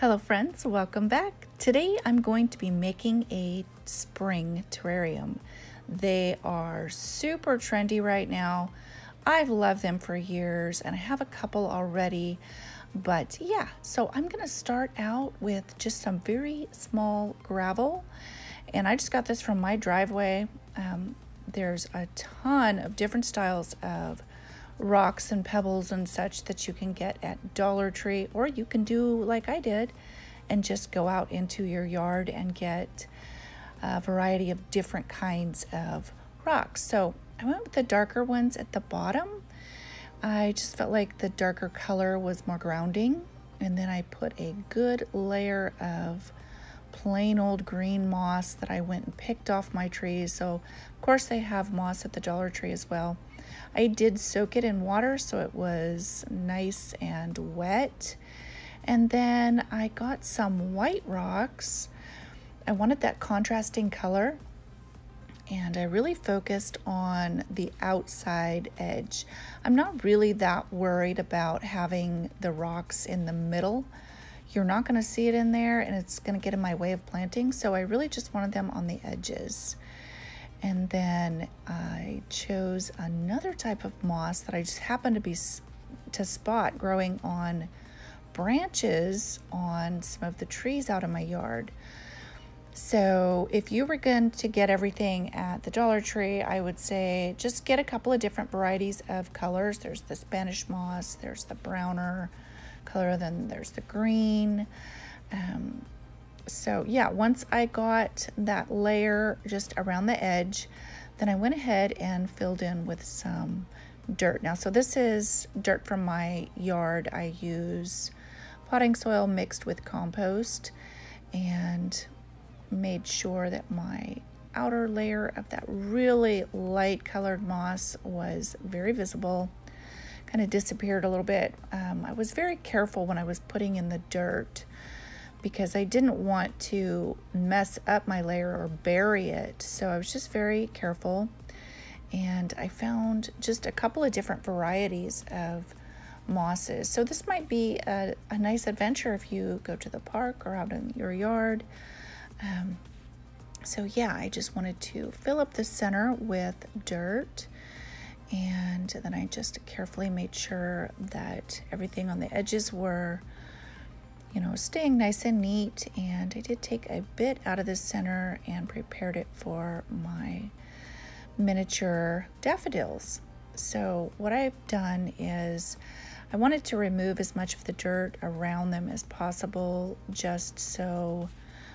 Hello friends, welcome back. Today I'm going to be making a spring terrarium. They are super trendy right now. I've loved them for years and I have a couple already. But yeah, so I'm gonna start out with just some very small gravel. And I just got this from my driveway. There's a ton of different styles of rocks and pebbles and such that you can get at Dollar Tree, or you can do like I did and just go out into your yard and get a variety of different kinds of rocks. So I went with the darker ones at the bottom. I just felt like the darker color was more grounding, and then I put a good layer of plain old green moss that I went and picked off my trees. So of course they have moss at the Dollar Tree as well. I did soak it in water so it was nice and wet. And then I got some white rocks. I wanted that contrasting color, and I really focused on the outside edge. I'm not really that worried about having the rocks in the middle. You're not going to see it in there and it's going to get in my way of planting, so I really just wanted them on the edges. And then I chose another type of moss that I just happened to spot growing on branches on some of the trees out in my yard. So if you were going to get everything at the Dollar Tree, I would say just get a couple of different varieties of colors. There's the Spanish moss, there's the browner color, then there's the green. So yeah, once I got that layer just around the edge, then I went ahead and filled in with some dirt. Now, so this is dirt from my yard. I use potting soil mixed with compost and made sure that my outer layer of that really light colored moss was very visible. Kind of disappeared a little bit. I was very careful when I was putting in the dirt because I didn't want to mess up my layer or bury it. So I was just very careful. And I found just a couple of different varieties of mosses. So this might be a nice adventure if you go to the park or out in your yard. So yeah, I just wanted to fill up the center with dirt. And then I just carefully made sure that everything on the edges were, you know, staying nice and neat. And I did take a bit out of the center and prepared it for my miniature daffodils. So what I've done is I wanted to remove as much of the dirt around them as possible, just so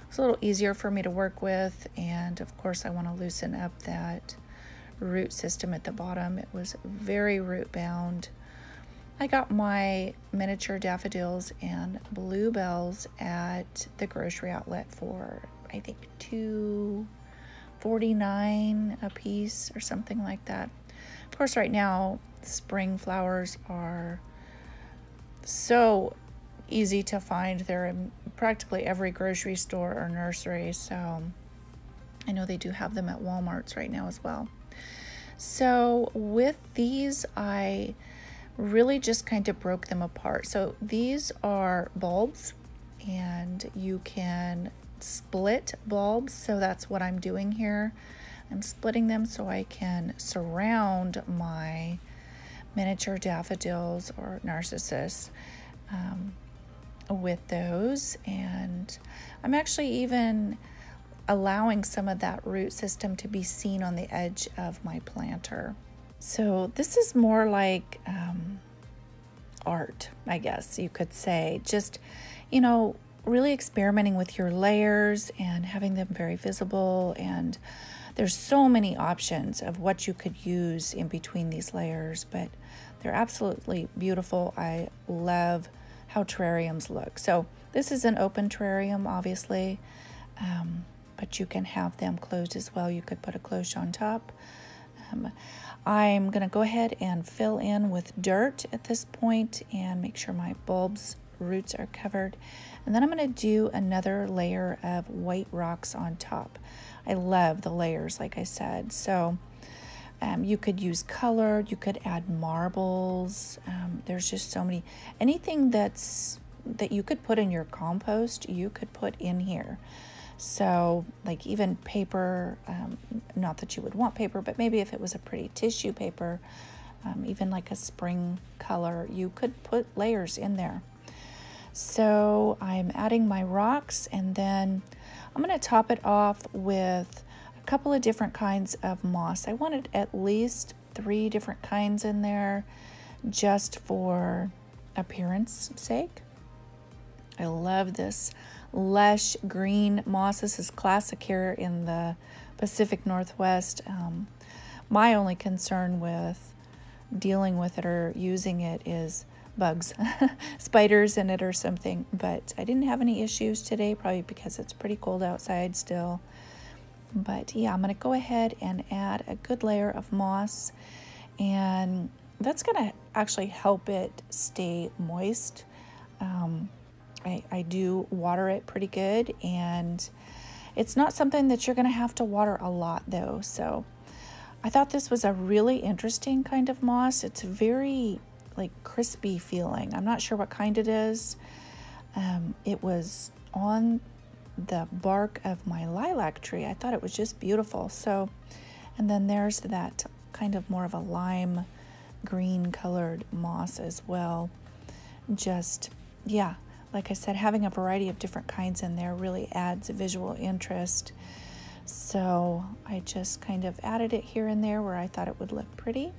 it's a little easier for me to work with. And of course I want to loosen up that root system at the bottom. It was very root bound. I got my miniature daffodils and bluebells at the grocery outlet for I think $2.49 a piece or something like that. Of course, right now spring flowers are so easy to find. They're in practically every grocery store or nursery, so I know they do have them at Walmart's right now as well. So with these, I really just kind of broke them apart. So these are bulbs, and you can split bulbs. So that's what I'm doing here. I'm splitting them so I can surround my miniature daffodils or narcissus with those. And I'm actually even allowing some of that root system to be seen on the edge of my planter. So this is more like art, I guess you could say. Just, you know, really experimenting with your layers and having them very visible. And there's so many options of what you could use in between these layers, but they're absolutely beautiful. I love how terrariums look. So this is an open terrarium, obviously. But you can have them closed as well. You could put a cloche on top. I'm going to go ahead and fill in with dirt at this point and make sure my bulbs roots are covered. And then I'm going to do another layer of white rocks on top. I love the layers, like I said. So you could use colored, you could add marbles. There's just so many. Anything that's that you could put in your compost, you could put in here. So like even paper, not that you would want paper, but maybe if it was a pretty tissue paper, even like a spring color, you could put layers in there. So I'm adding my rocks, and then I'm going to top it off with a couple of different kinds of moss. I wanted at least 3 different kinds in there just for appearance sake. I love this lush green moss. This is classic here in the Pacific Northwest. My only concern with dealing with it or using it is bugs, spiders in it or something, but I didn't have any issues today, probably because it's pretty cold outside still. But yeah, I'm going to go ahead and add a good layer of moss, and that's going to actually help it stay moist. I do water it pretty good, and it's not something that you're going to have to water a lot though. So I thought this was a really interesting kind of moss. It's very like crispy feeling. I'm not sure what kind it is. It was on the bark of my lilac tree. I thought it was just beautiful. So, and then there's that kind of more of a lime green colored moss as well. Just, yeah, like I said, having a variety of different kinds in there really adds visual interest. So I just kind of added it here and there where I thought it would look pretty.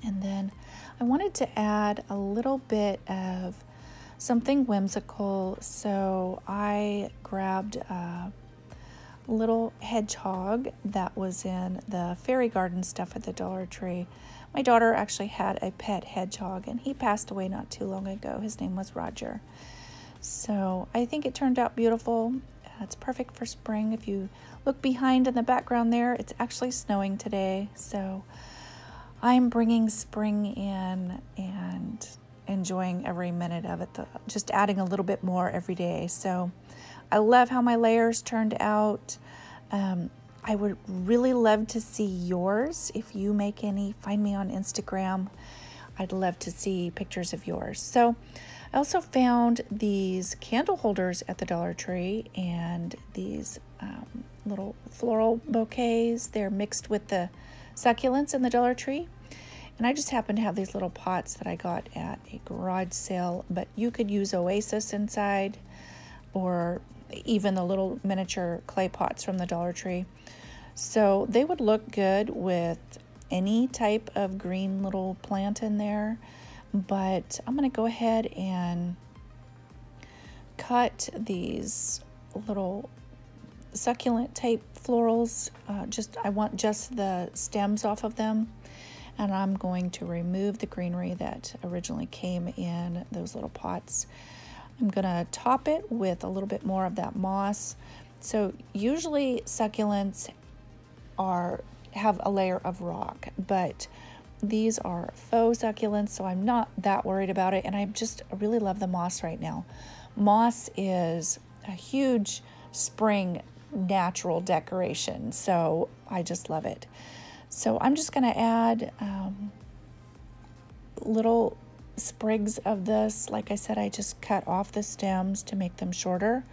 And then I wanted to add a little bit of something whimsical. So I grabbed a little hedgehog that was in the fairy garden stuff at the Dollar Tree. My daughter actually had a pet hedgehog, and he passed away not too long ago. His name was Roger. So I think it turned out beautiful. It's perfect for spring. If you look behind in the background there, it's actually snowing today. So I'm bringing spring in and enjoying every minute of it, just adding a little bit more every day. So I love how my layers turned out. I would really love to see yours. If you make any, find me on Instagram. I'd love to see pictures of yours. So I also found these candle holders at the Dollar Tree, and these little floral bouquets. They're mixed with the succulents in the Dollar Tree. And I just happen to have these little pots that I got at a garage sale, but you could use Oasis inside, or even the little miniature clay pots from the Dollar Tree. So they would look good with any type of green little plant in there, but I'm going to go ahead and cut these little succulent type florals. I want just the stems off of them, and I'm going to remove the greenery that originally came in those little pots. I'm going to top it with a little bit more of that moss. So usually succulents have a layer of rock, but these are faux succulents, so I'm not that worried about it. And I really love the moss right now. Moss is a huge spring natural decoration, so I just love it. So I'm just going to add little sprigs of this. Like I said, I just cut off the stems to make them shorter,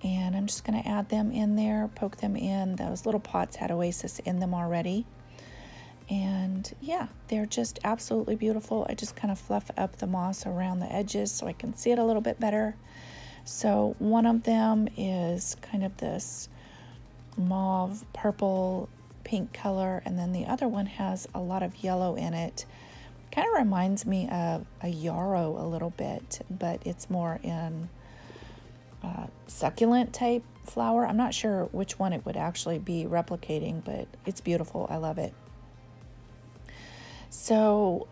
and I'm just going to add them in there, poke them in. Those little pots had Oasis in them already, and yeah, they're just absolutely beautiful. I just kind of fluff up the moss around the edges so I can see it a little bit better. So one of them is kind of this mauve, purple, pink color, and then the other one has a lot of yellow in it. Kind of reminds me of a yarrow a little bit, but it's more in succulent type flower. I'm not sure which one it would actually be replicating, but it's beautiful. I love it. So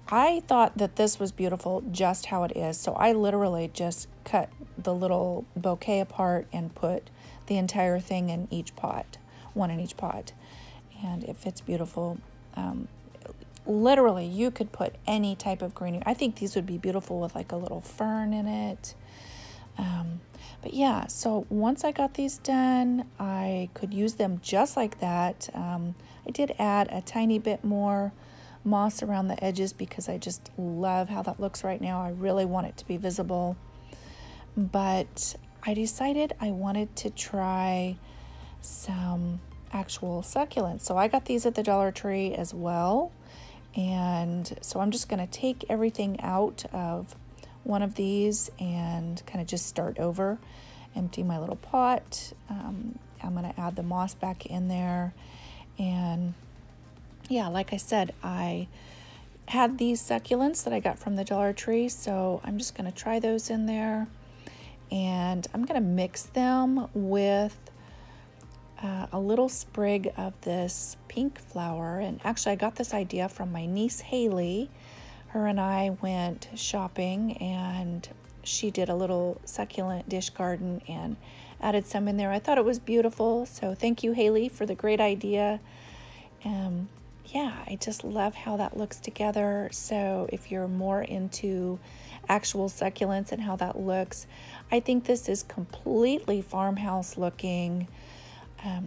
I thought that this was beautiful just how it is. So I literally just cut the little bouquet apart and put the entire thing in each pot, one in each pot, and it fits beautiful. Literally, you could put any type of greenery. I think these would be beautiful with like a little fern in it. But yeah, so once I got these done, I could use them just like that. I did add a tiny bit more moss around the edges because I just love how that looks right now. I really want it to be visible. But I decided I wanted to try some actual succulents. So I got these at the Dollar Tree as well. And so I'm just going to take everything out of one of these and kind of just start over. Empty my little pot. I'm going to add the moss back in there. And yeah, like I said, I had these succulents that I got from the Dollar Tree. So I'm just going to try those in there. And I'm going to mix them with a little sprig of this pink flower. And actually I got this idea from my niece Haley. Her and I went shopping and she did a little succulent dish garden and added some in there. I thought it was beautiful, so thank you, Haley, for the great idea. Yeah, I just love how that looks together. So if you're more into actual succulents and how that looks, I think this is completely farmhouse looking.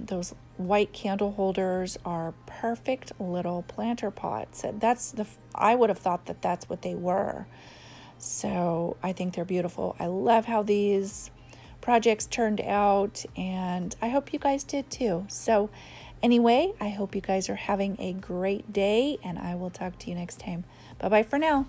Those white candle holders are perfect little planter pots. I would have thought that that's what they were. So I think they're beautiful. I love how these projects turned out, and I hope you guys did too. So anyway, I hope you guys are having a great day, and I will talk to you next time. Bye-bye for now.